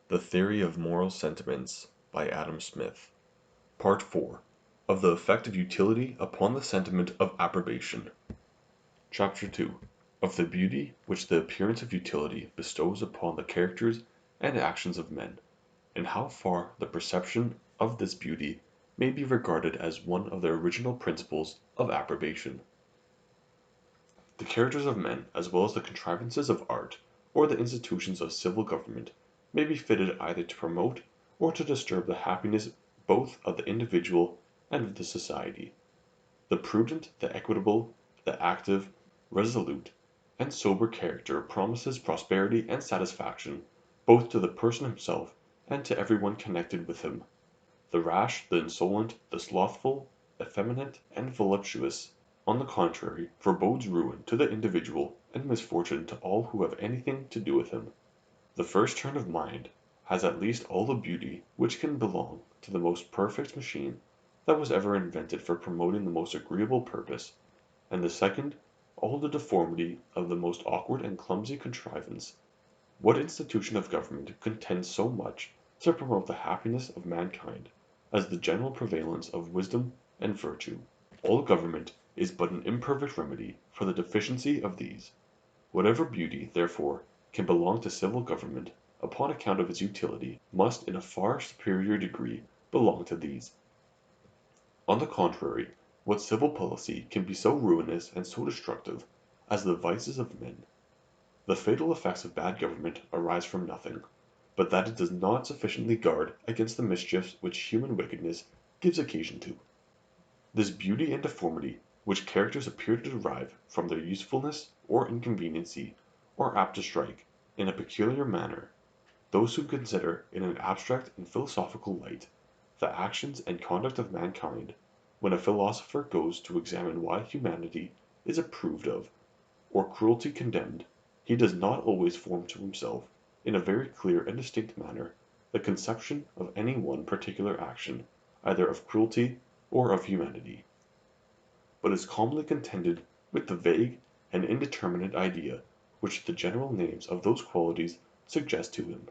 The Theory of Moral Sentiments by Adam Smith. Part 4. Of the Effect of Utility upon the Sentiment of Approbation. Chapter 2. Of the Beauty which the appearance of utility bestows upon the characters and actions of men, and how far the perception of this beauty may be regarded as one of the original principles of approbation. The characters of men, as well as the contrivances of art, or the institutions of civil government, may be fitted either to promote or to disturb the happiness both of the individual and of the society. The prudent, the equitable, the active, resolute, and sober character promises prosperity and satisfaction both to the person himself and to every one connected with him. The rash, the insolent, the slothful, effeminate, and voluptuous, on the contrary, forebodes ruin to the individual and misfortune to all who have anything to do with him. The first turn of mind has at least all the beauty which can belong to the most perfect machine that was ever invented for promoting the most agreeable purpose, and the second all the deformity of the most awkward and clumsy contrivance. What institution of government contends so much to promote the happiness of mankind as the general prevalence of wisdom and virtue? All government is but an imperfect remedy for the deficiency of these. Whatever beauty, therefore, can belong to civil government, upon account of its utility, must in a far superior degree belong to these. On the contrary, what civil policy can be so ruinous and so destructive as the vices of men? The fatal effects of bad government arise from nothing, but that it does not sufficiently guard against the mischiefs which human wickedness gives occasion to. This beauty and deformity which characters appear to derive from their usefulness or inconveniency are apt to strike, in a peculiar manner, those who consider in an abstract and philosophical light the actions and conduct of mankind. When a philosopher goes to examine why humanity is approved of, or cruelty condemned, he does not always form to himself, in a very clear and distinct manner, the conception of any one particular action, either of cruelty or of humanity, but is calmly contented with the vague and indeterminate idea which the general names of those qualities suggest to him.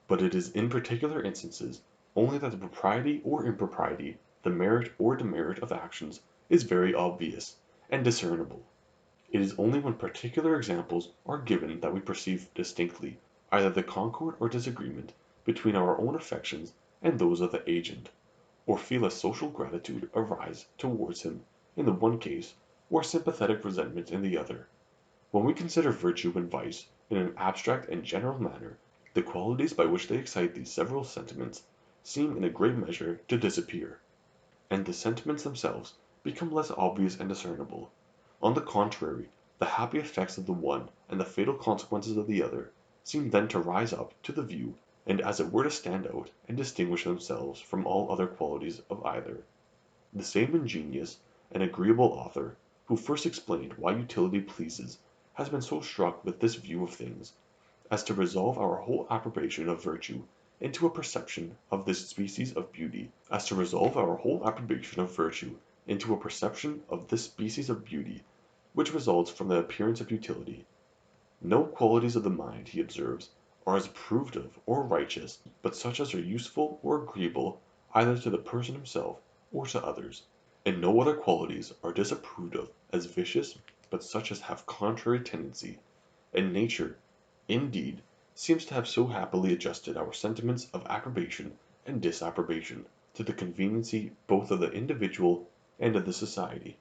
But it is in particular instances only that the propriety or impropriety, the merit or demerit of actions is very obvious and discernible. It is only when particular examples are given that we perceive distinctly either the concord or disagreement between our own affections and those of the agent, or feel a social gratitude arise towards him in the one case, or sympathetic resentment in the other. When we consider virtue and vice in an abstract and general manner, the qualities by which they excite these several sentiments seem in a great measure to disappear, and the sentiments themselves become less obvious and discernible. On the contrary, the happy effects of the one and the fatal consequences of the other seem then to rise up to the view, and as it were to stand out and distinguish themselves from all other qualities of either. The same ingenious and agreeable author who first explained why utility pleases has been so struck with this view of things as to resolve our whole approbation of virtue into a perception of this species of beauty, which results from the appearance of utility. No qualities of the mind, he observes, are as approved of or righteous, but such as are useful or agreeable either to the person himself or to others; and no other qualities are disapproved of as vicious, but such as have contrary tendency; and nature, indeed, seems to have so happily adjusted our sentiments of approbation and disapprobation to the conveniency both of the individual and of the society,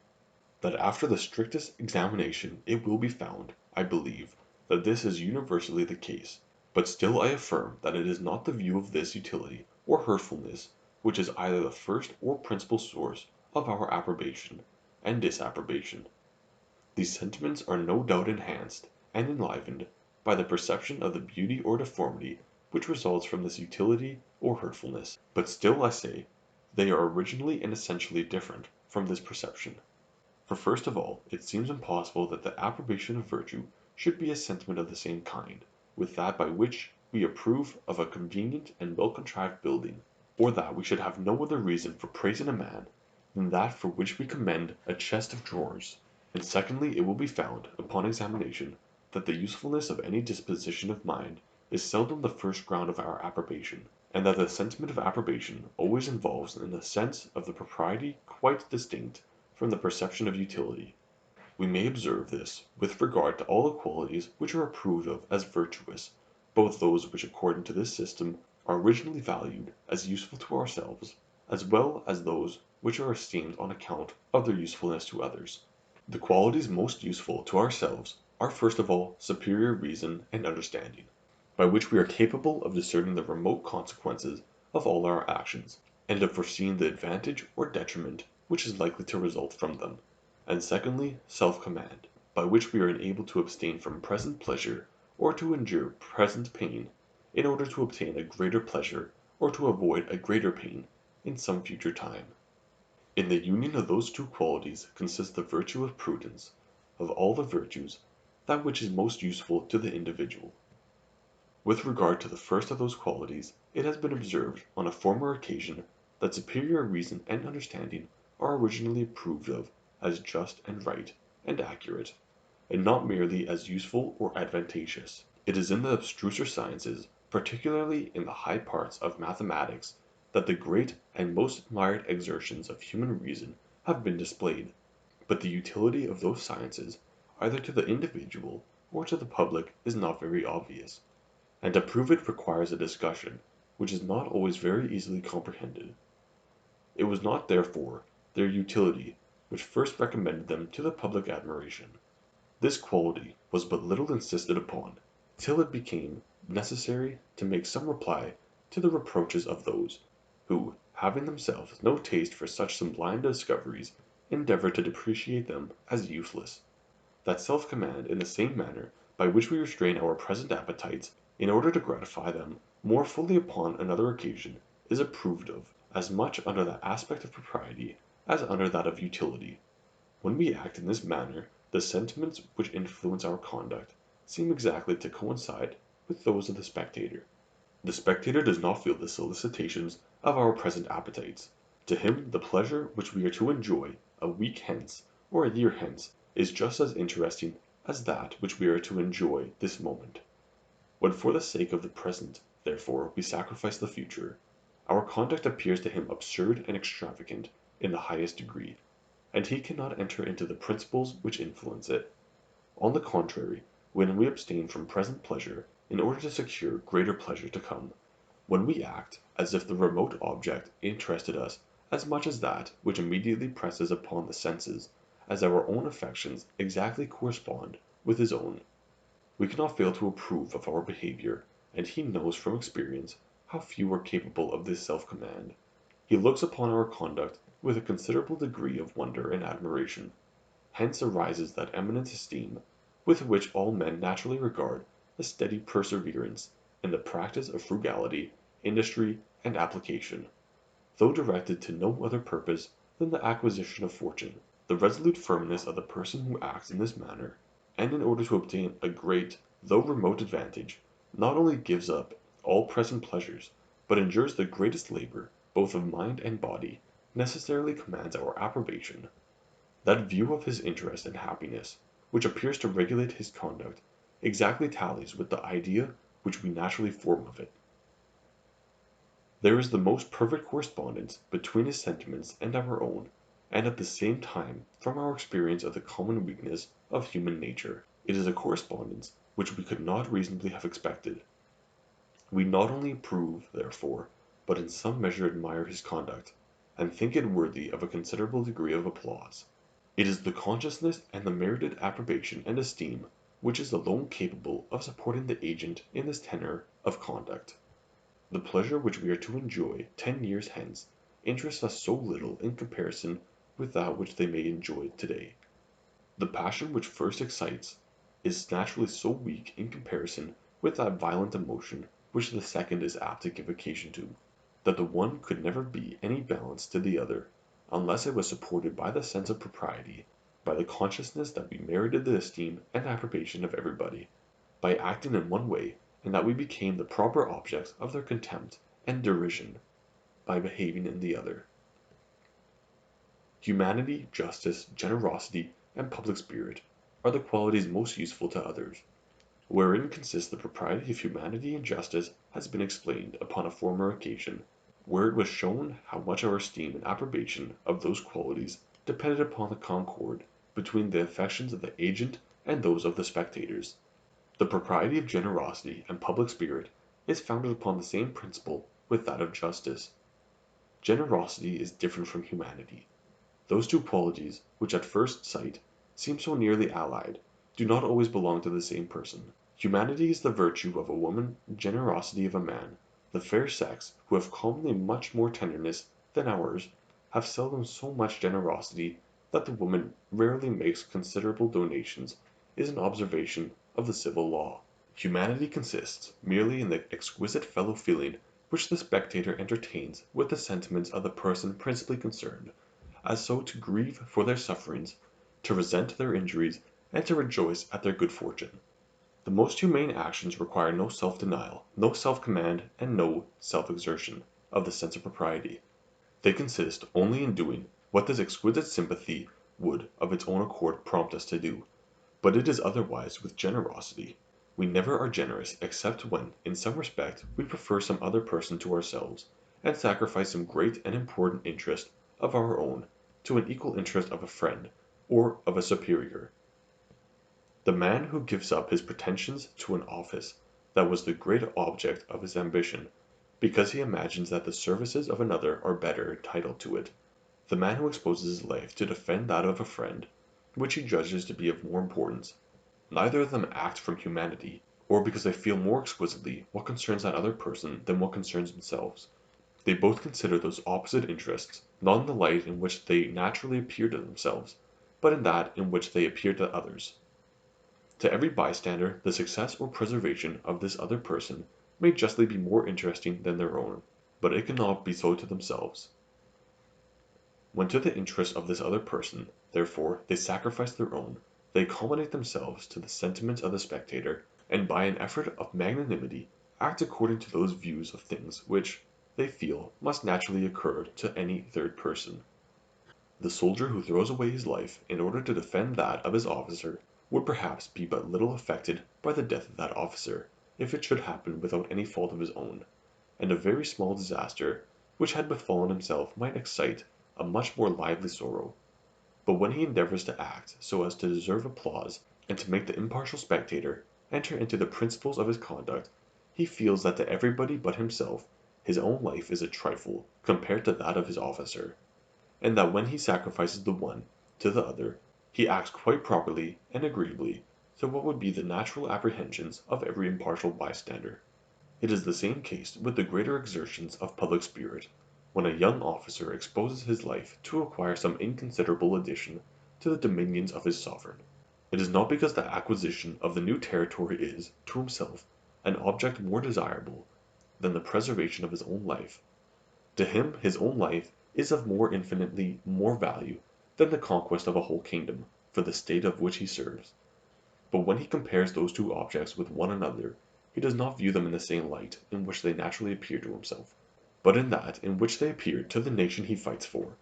that after the strictest examination it will be found, I believe, that this is universally the case; but still I affirm that it is not the view of this utility or hurtfulness which is either the first or principal source of our approbation and disapprobation. These sentiments are no doubt enhanced and enlivened by the perception of the beauty or deformity which results from this utility or hurtfulness; but still I say they are originally and essentially different from this perception. For first of all, it seems impossible that the approbation of virtue should be a sentiment of the same kind with that by which we approve of a convenient and well contrived building, or that we should have no other reason for praising a man than that for which we commend a chest of drawers. And secondly, it will be found, upon examination, that the usefulness of any disposition of mind is seldom the first ground of our approbation, and that the sentiment of approbation always involves in the sense of the propriety quite distinct from the perception of utility. We may observe this with regard to all the qualities which are approved of as virtuous, both those which according to this system are originally valued as useful to ourselves, as well as those which are esteemed on account of their usefulness to others. The qualities most useful to ourselves are first of all superior reason and understanding, by which we are capable of discerning the remote consequences of all our actions, and of foreseeing the advantage or detriment which is likely to result from them; and secondly, self-command, by which we are enabled to abstain from present pleasure or to endure present pain, in order to obtain a greater pleasure or to avoid a greater pain in some future time. In the union of those two qualities consists the virtue of prudence; of all the virtues, that which is most useful to the individual. With regard to the first of those qualities, it has been observed on a former occasion that superior reason and understanding are originally approved of as just and right and accurate, and not merely as useful or advantageous. It is in the abstruser sciences, particularly in the high parts of mathematics, that the great and most admired exertions of human reason have been displayed; but the utility of those sciences, either to the individual or to the public, is not very obvious, and to prove it requires a discussion which is not always very easily comprehended. It was not, therefore, their utility which first recommended them to the public admiration. This quality was but little insisted upon, till it became necessary to make some reply to the reproaches of those who, having themselves no taste for such sublime discoveries, endeavor to depreciate them as useless. That self-command in the same manner by which we restrain our present appetites in order to gratify them more fully upon another occasion, is approved of as much under that aspect of propriety as under that of utility. When we act in this manner, the sentiments which influence our conduct seem exactly to coincide with those of the spectator. The spectator does not feel the solicitations of our present appetites. To him the pleasure which we are to enjoy a week hence or a year hence is just as interesting as that which we are to enjoy this moment. When for the sake of the present, therefore, we sacrifice the future, our conduct appears to him absurd and extravagant in the highest degree, and he cannot enter into the principles which influence it. On the contrary, when we abstain from present pleasure in order to secure greater pleasure to come, when we act as if the remote object interested us as much as that which immediately presses upon the senses, as our own affections exactly correspond with his own, we cannot fail to approve of our behavior, and he knows from experience how few are capable of this self-command. He looks upon our conduct with a considerable degree of wonder and admiration. Hence arises that eminent esteem with which all men naturally regard a steady perseverance in the practice of frugality, industry, and application, though directed to no other purpose than the acquisition of fortune. The resolute firmness of the person who acts in this manner, and in order to obtain a great though remote advantage, not only gives up all present pleasures, but endures the greatest labor, both of mind and body, necessarily commands our approbation. That view of his interest and happiness, which appears to regulate his conduct, exactly tallies with the idea which we naturally form of it. There is the most perfect correspondence between his sentiments and our own, and at the same time, from our experience of the common weakness of human nature, it is a correspondence which we could not reasonably have expected. We not only approve, therefore, but in some measure admire his conduct, and think it worthy of a considerable degree of applause. It is the consciousness and the merited approbation and esteem which is alone capable of supporting the agent in this tenor of conduct. The pleasure which we are to enjoy 10 years hence interests us so little in comparison with that which they may enjoy today. The passion which first excites is naturally so weak in comparison with that violent emotion which the second is apt to give occasion to, that the one could never be any balance to the other, unless it was supported by the sense of propriety, by the consciousness that we merited the esteem and approbation of everybody, by acting in one way, and that we became the proper objects of their contempt and derision by behaving in the other. Humanity, justice, generosity, and public spirit are the qualities most useful to others. wherein consists the propriety of humanity and justice, has been explained upon a former occasion, where it was shown how much our esteem and approbation of those qualities depended upon the concord between the affections of the agent and those of the spectators. The propriety of generosity and public spirit is founded upon the same principle with that of justice. Generosity is different from humanity. Those two qualities, which at first sight seem so nearly allied, do not always belong to the same person. Humanity is the virtue of a woman, generosity of a man. The fair sex, who have commonly much more tenderness than ours, have seldom so much generosity. That the woman rarely makes considerable donations is an observation of the civil law. Humanity consists merely in the exquisite fellow feeling which the spectator entertains with the sentiments of the person principally concerned, as so to grieve for their sufferings, to resent their injuries, and to rejoice at their good fortune. The most humane actions require no self-denial, no self-command, and no self-exertion of the sense of propriety. They consist only in doing what this exquisite sympathy would of its own accord prompt us to do. But it is otherwise with generosity. We never are generous except when in some respect we prefer some other person to ourselves, and sacrifice some great and important interest of our own to an equal interest of a friend or of a superior. The man who gives up his pretensions to an office that was the great object of his ambition, because he imagines that the services of another are better entitled to it, the man who exposes his life to defend that of a friend, which he judges to be of more importance, neither of them act from humanity, or because they feel more exquisitely what concerns that other person than what concerns themselves. They both consider those opposite interests, not in the light in which they naturally appear to themselves, but in that in which they appear to others. To every bystander the success or preservation of this other person may justly be more interesting than their own, but it cannot be so to themselves. When to the interest of this other person, therefore, they sacrifice their own, they accommodate themselves to the sentiments of the spectator, and by an effort of magnanimity act according to those views of things which, they feel, must naturally occur to any third person. The soldier who throws away his life in order to defend that of his officer would perhaps be but little affected by the death of that officer, if it should happen without any fault of his own, and a very small disaster which had befallen himself might excite a much more lively sorrow. But when he endeavors to act so as to deserve applause, and to make the impartial spectator enter into the principles of his conduct, he feels that to everybody but himself his own life is a trifle compared to that of his officer, and that when he sacrifices the one to the other, he acts quite properly and agreeably to what would be the natural apprehensions of every impartial bystander. It is the same case with the greater exertions of public spirit, when a young officer exposes his life to acquire some inconsiderable addition to the dominions of his sovereign. It is not because the acquisition of the new territory is, to himself, an object more desirable than the preservation of his own life. To him his own life is of more infinitely more value than the conquest of a whole kingdom, for the state of which he serves. But when he compares those two objects with one another, he does not view them in the same light in which they naturally appear to himself, but in that in which they appear to the nation he fights for.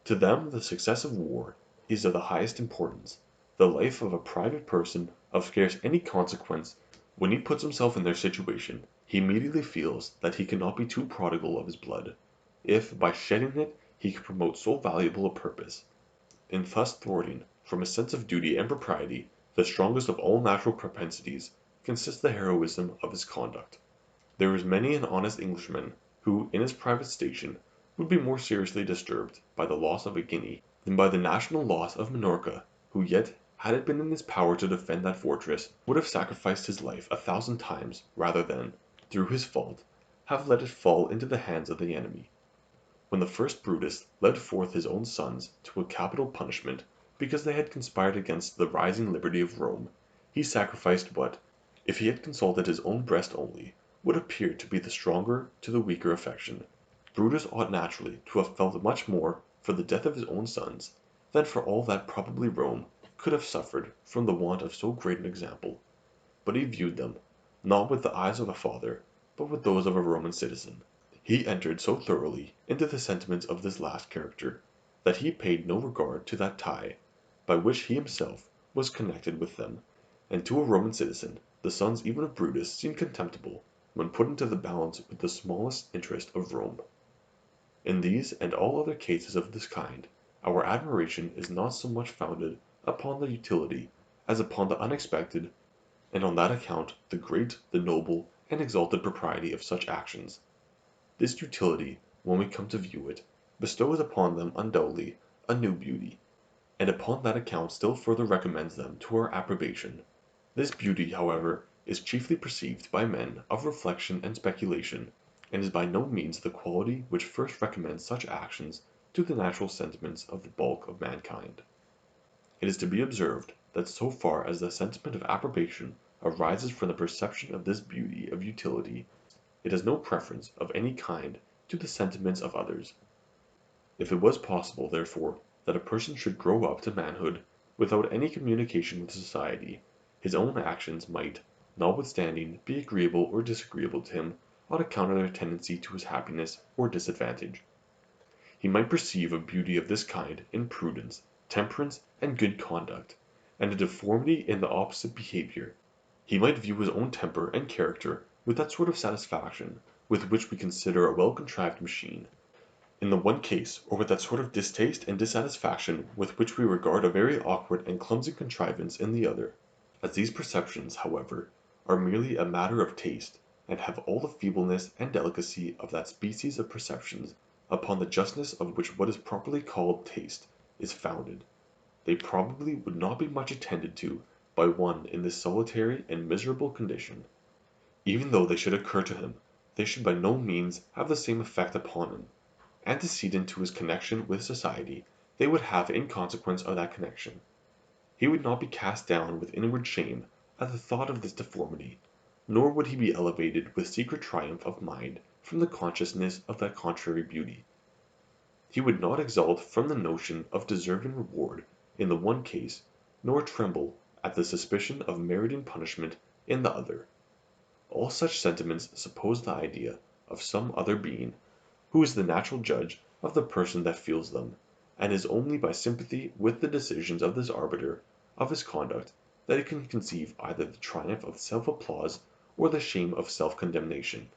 To them the success of war is of the highest importance, the life of a private person of scarce any consequence. When he puts himself in their situation, he immediately feels that he cannot be too prodigal of his blood, if by shedding it he can promote so valuable a purpose. In thus thwarting, from a sense of duty and propriety, the strongest of all natural propensities, consists the heroism of his conduct. There is many an honest Englishman who, in his private station, would be more seriously disturbed by the loss of a guinea than by the national loss of Minorca, who yet, had it been in his power to defend that fortress, would have sacrificed his life 1,000 times rather than, through his fault, have let it fall into the hands of the enemy. When the first Brutus led forth his own sons to a capital punishment because they had conspired against the rising liberty of Rome, he sacrificed what, if he had consulted his own breast only, would appear to be the stronger to the weaker affection. Brutus ought naturally to have felt much more for the death of his own sons than for all that probably Rome could have suffered from the want of so great an example. But he viewed them, not with the eyes of a father, but with those of a Roman citizen. He entered so thoroughly into the sentiments of this last character, that he paid no regard to that tie by which he himself was connected with them, and to a Roman citizen the sons even of Brutus seem contemptible when put into the balance with the smallest interest of Rome. In these and all other cases of this kind, our admiration is not so much founded upon the utility as upon the unexpected, and on that account the great, the noble, and exalted propriety of such actions. This utility, when we come to view it, bestows upon them undoubtedly a new beauty, and upon that account still further recommends them to our approbation. This beauty, however, is chiefly perceived by men of reflection and speculation, and is by no means the quality which first recommends such actions to the natural sentiments of the bulk of mankind. It is to be observed that so far as the sentiment of approbation arises from the perception of this beauty of utility, it has no preference of any kind to the sentiments of others. If it was possible, therefore, that a person should grow up to manhood without any communication with society, his own actions might, notwithstanding, be agreeable or disagreeable to him on account of their tendency to his happiness or disadvantage. He might perceive a beauty of this kind in prudence, temperance, and good conduct, and a deformity in the opposite behavior. He might view his own temper and character with that sort of satisfaction with which we consider a well-contrived machine, in the one case, or with that sort of distaste and dissatisfaction with which we regard a very awkward and clumsy contrivance in the other. As these perceptions, however, are merely a matter of taste, and have all the feebleness and delicacy of that species of perceptions upon the justness of which what is properly called taste is founded, they probably would not be much attended to by one in this solitary and miserable condition. Even though they should occur to him, they should by no means have the same effect upon him. Antecedent to his connection with society, they would have in consequence of that connection. He would not be cast down with inward shame at the thought of this deformity, nor would he be elevated with secret triumph of mind from the consciousness of that contrary beauty. He would not exult from the notion of deserving reward in the one case, nor tremble at the suspicion of meriting punishment in the other. All such sentiments suppose the idea of some other being, who is the natural judge of the person that feels them, and is only by sympathy with the decisions of this arbiter of his conduct that he can conceive either the triumph of self-applause or the shame of self-condemnation.